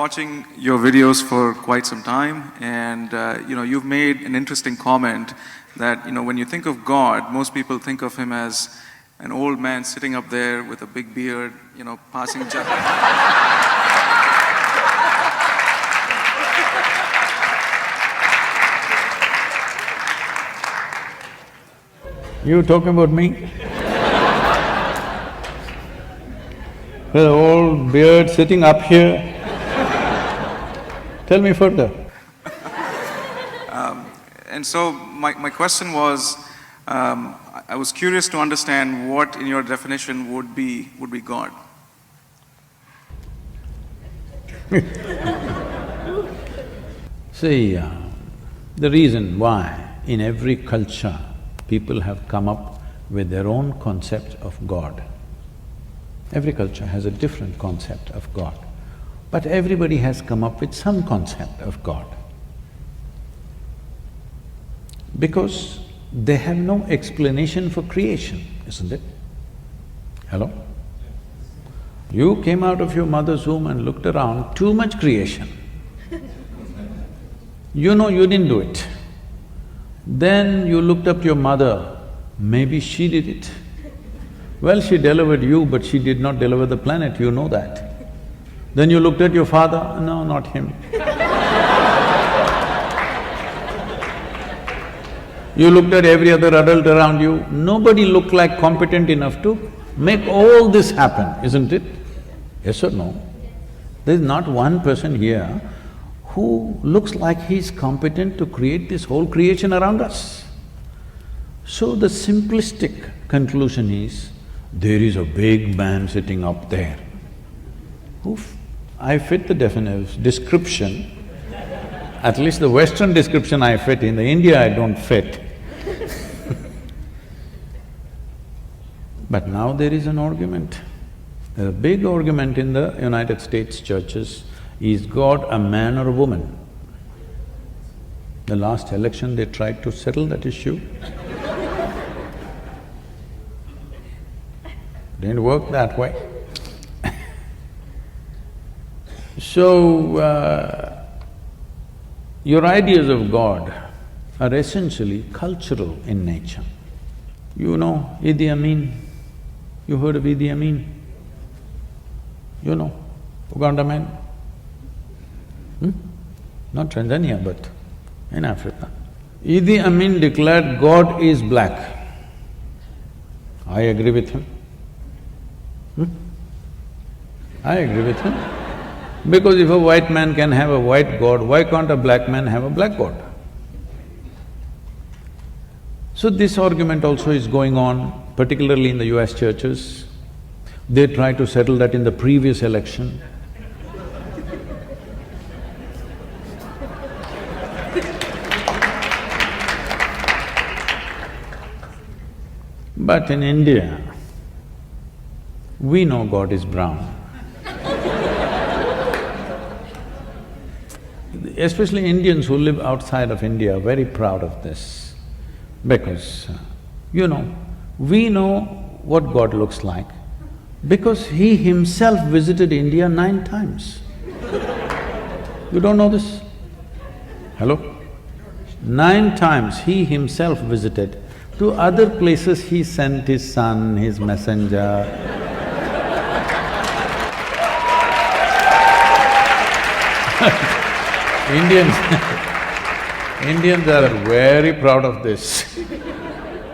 Watching your videos for quite some time, and you've made an interesting comment that when you think of God, most people think of him as an old man sitting up there with a big beard, passing You talking about me? With an old beard sitting up here. Tell me further. And so my question was, I was curious to understand what in your definition would be God. See, the reason why in every culture people have come up with their own concept of God. Every culture has a different concept of God, but everybody has come up with some concept of God. Because they have no explanation for creation, isn't it? Hello? You came out of your mother's womb and looked around, too much creation. You know you didn't do it. Then you looked up to your mother, maybe she did it. Well, she delivered you, but she did not deliver the planet, you know that. Then you looked at your father, no, not him. You looked at every other adult around you, nobody looked like competent enough to make all this happen, isn't it? Yes or no? There's not one person here who looks like he's competent to create this whole creation around us. So the simplistic conclusion is, there is a big man sitting up there. Oof, I fit the description, at least the Western description I fit, in the India I don't fit. But now there is an argument. There's a big argument in the United States churches, is God a man or a woman? The last election they tried to settle that issue. Didn't work that way. So, your ideas of God are essentially cultural in nature. You know Idi Amin? You heard of Idi Amin? You know, Uganda man? Not Tanzania, but in Africa. Idi Amin declared God is black. I agree with him. I agree with him. Because if a white man can have a white God, why can't a black man have a black God? So this argument also is going on, particularly in the US churches. They tried to settle that in the previous election. But in India, we know God is brown. Especially Indians who live outside of India are very proud of this, because, we know what God looks like because He Himself visited India 9 times. You don't know this? Hello? 9 times He Himself visited. To other places He sent His son, His messenger. Indians are very proud of this.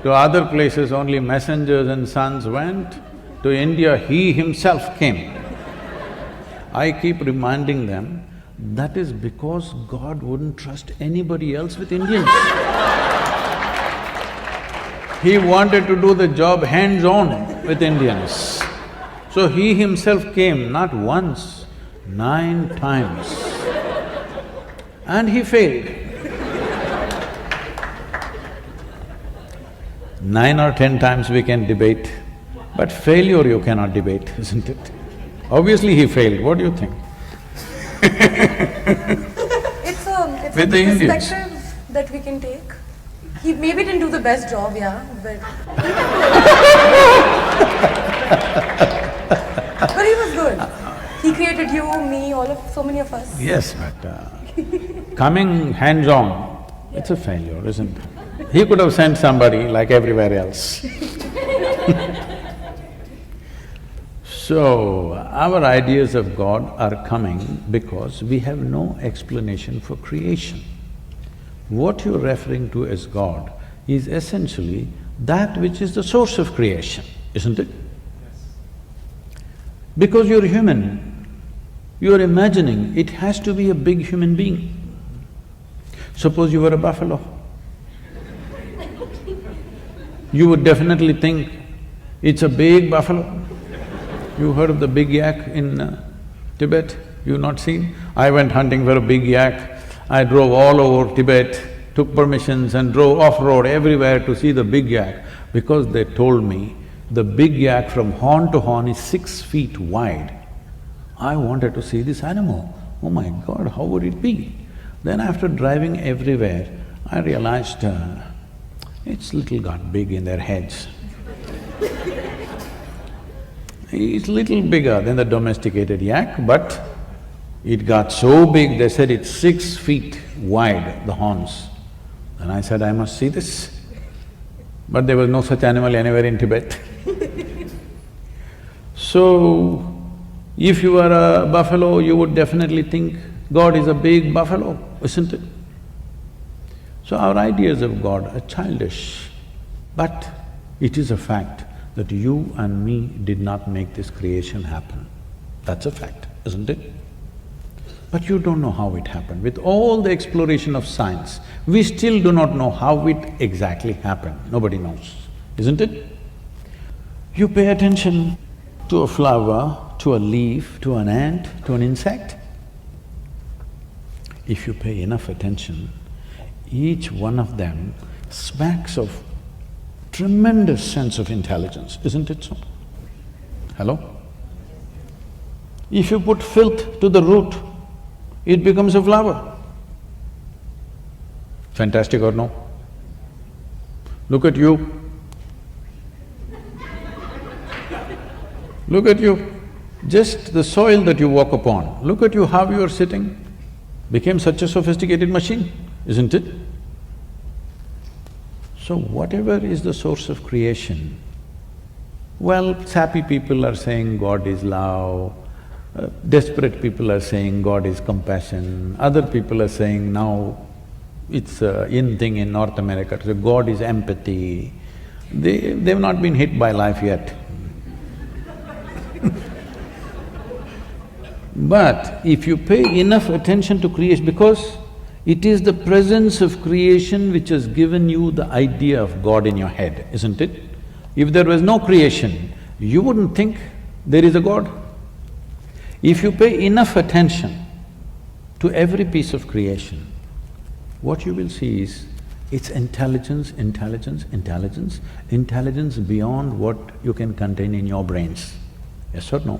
To other places only messengers and sons went, to India He Himself came. I keep reminding them, that is because God wouldn't trust anybody else with Indians. He wanted to do the job hands-on with Indians. So He Himself came not once, 9 times. And He failed. 9 or 10 times we can debate, but failure you cannot debate, isn't it? Obviously He failed, what do you think? It's a perspective that we can take. He maybe didn't do the best job, yeah, but… but he was good. He created included you, me, so many of us. Yes, but coming hands-on, it's a failure, isn't it? He could have sent somebody like everywhere else. So, our ideas of God are coming because we have no explanation for creation. What you're referring to as God is essentially that which is the source of creation, isn't it? Because you're human, you're imagining it has to be a big human being. Suppose you were a buffalo. You would definitely think it's a big buffalo. You heard of the big yak in Tibet? You've not seen? I went hunting for a big yak. I drove all over Tibet, took permissions and drove off-road everywhere to see the big yak because they told me the big yak from horn to horn is 6 feet wide. I wanted to see this animal. Oh my God, how would it be? Then after driving everywhere, I realized it's little got big in their heads. It's little bigger than the domesticated yak, but it got so big, they said it's 6 feet wide, the horns. And I said, I must see this. But there was no such animal anywhere in Tibet. So, if you were a buffalo, you would definitely think God is a big buffalo, isn't it? So our ideas of God are childish, but it is a fact that you and me did not make this creation happen. That's a fact, isn't it? But you don't know how it happened. With all the exploration of science, we still do not know how it exactly happened. Nobody knows, isn't it? You pay attention to a flower, to a leaf, to an ant, to an insect. If you pay enough attention, each one of them smacks of tremendous sense of intelligence, isn't it so? Hello? If you put filth to the root, it becomes a flower. Fantastic or no? Look at you. Look at you. Just the soil that you walk upon, look at you how you are sitting, became such a sophisticated machine, isn't it? So whatever is the source of creation, well, sappy people are saying God is love, desperate people are saying God is compassion, other people are saying now it's a in thing in North America, so God is empathy. They've not been hit by life yet. But if you pay enough attention to creation, because it is the presence of creation which has given you the idea of God in your head, isn't it? If there was no creation, you wouldn't think there is a God. If you pay enough attention to every piece of creation, what you will see is it's intelligence, intelligence, intelligence, intelligence beyond what you can contain in your brains. Yes or no?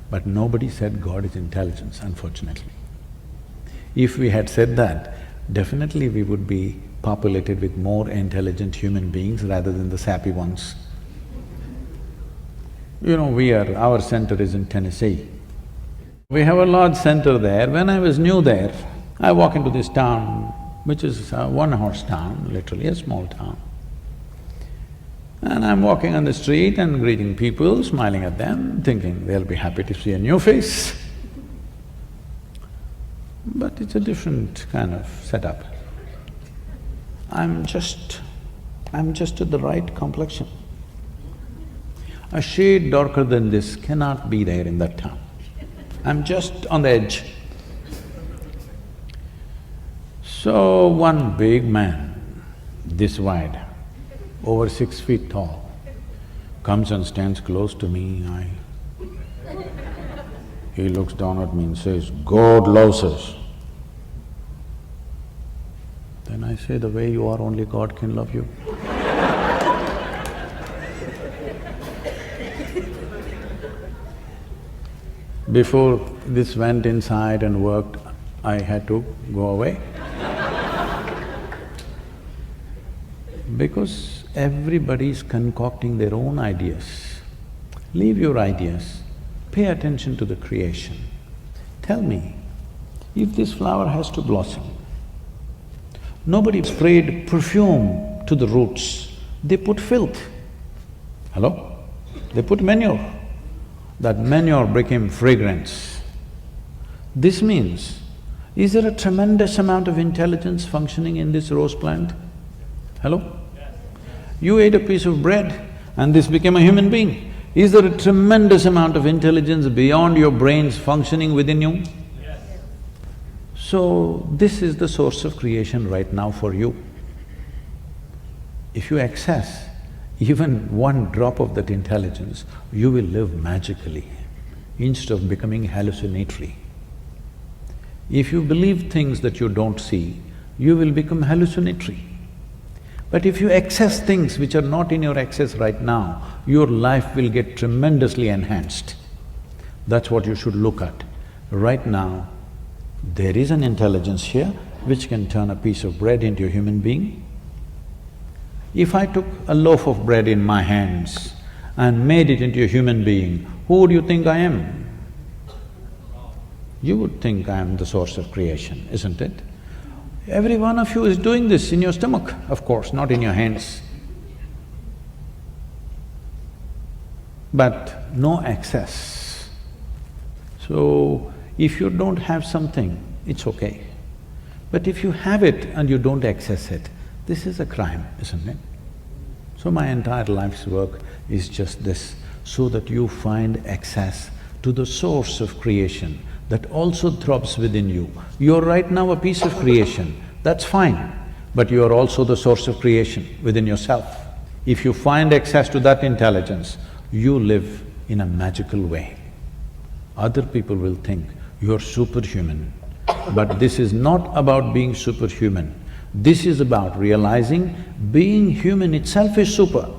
But nobody said God is intelligence, unfortunately. If we had said that, definitely we would be populated with more intelligent human beings rather than the sappy ones. You know, our center is in Tennessee. We have a large center there. When I was new there, I walk into this town, which is a one-horse town, literally a small town. And I'm walking on the street and greeting people, smiling at them, thinking they'll be happy to see a new face. But it's a different kind of setup. I'm just at the right complexion. A shade darker than this cannot be there in that town. I'm just on the edge. So one big man, this wide, over 6 feet tall, comes and stands close to me. He looks down at me and says, God loves us. Then I say, the way you are, only God can love you. Before this went inside and worked, I had to go away. Because everybody is concocting their own ideas. Leave your ideas, pay attention to the creation. Tell me, if this flower has to blossom, nobody sprayed perfume to the roots, they put filth. Hello? They put manure. That manure became fragrance. This means, is there a tremendous amount of intelligence functioning in this rose plant? Hello? You ate a piece of bread and this became a human being. Is there a tremendous amount of intelligence beyond your brains functioning within you? So, this is the source of creation right now for you. If you access even one drop of that intelligence, you will live magically instead of becoming hallucinatory. If you believe things that you don't see, you will become hallucinatory. But if you access things which are not in your access right now, your life will get tremendously enhanced. That's what you should look at. Right now, there is an intelligence here which can turn a piece of bread into a human being. If I took a loaf of bread in my hands and made it into a human being, who would you think I am? You would think I am the source of creation, isn't it? Every one of you is doing this in your stomach, of course, not in your hands. But no access. So, if you don't have something, it's okay. But if you have it and you don't access it, this is a crime, isn't it? So my entire life's work is just this, so that you find access to the source of creation that also throbs within you. You're right now a piece of creation, that's fine, but you are also the source of creation within yourself. If you find access to that intelligence, you live in a magical way. Other people will think you're superhuman, but this is not about being superhuman. This is about realizing being human itself is super.